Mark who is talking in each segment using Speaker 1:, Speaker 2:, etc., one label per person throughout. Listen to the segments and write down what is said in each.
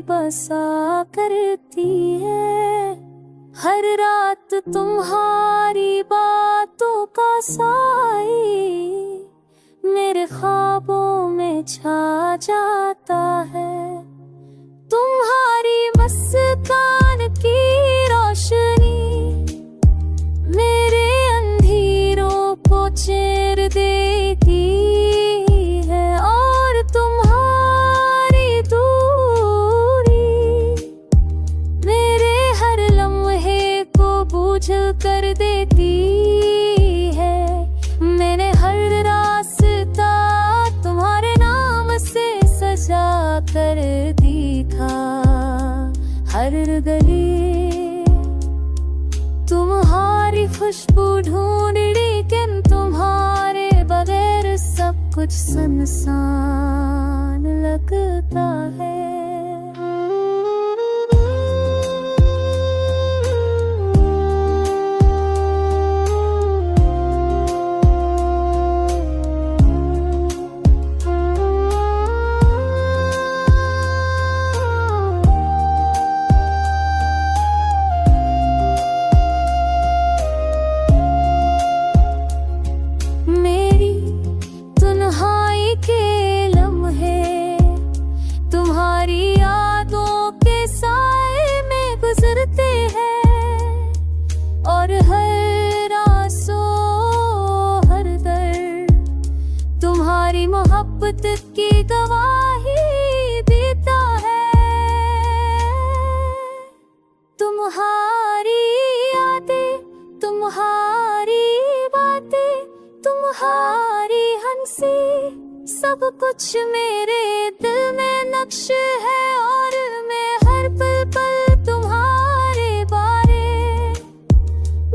Speaker 1: बसा करती है। हर रात तुम्हारी बातों का साई मेरे ख्वाबों में छा जाता है। तुम्हारी मुस्कान की रोशनी मेरे अंधेरों को चीर देती है, और तुम्हारी दूरी मेरे हर लम्हे को बोझल कर देती है। मैंने हर रास्ता तुम्हारे नाम से सजा कर देखा, हर गली तुम्हारी खुशबू ढूंढ, लेकिन तुम्हारे बगैर सब कुछ सुनसान लगता है। और हर आंसू हर दर्द तुम्हारी मोहब्बत की गवाही देता है। तुम्हारी यादें, तुम्हारी बातें, तुम्हारी हंसी, सब कुछ मेरे दिल में नक्श है, और मैं हर पल पल तुम्हारे बारे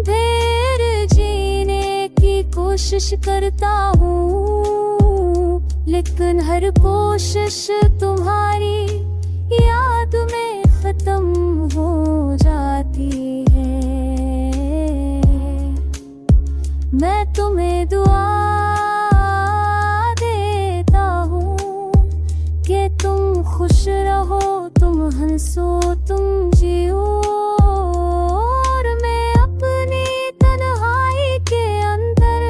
Speaker 1: ढेर जीने की कोशिश करता हूँ, लेकिन हर कोशिश तुम्हारी याद में खत्म हो जाती है। मैं तुम्हें दुआ देता हूँ कि तुम खुश रहो, तुम हंसो, तुम जियो, और मैं अपनी तन्हाई के अंदर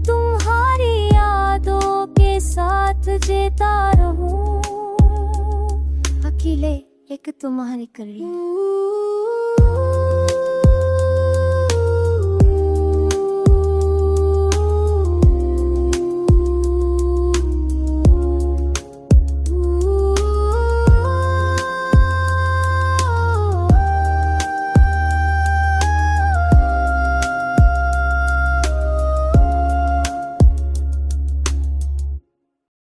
Speaker 1: तुम्हारी यादों के साथ जीता रहूं। अकेले एक तुम्हारी करी।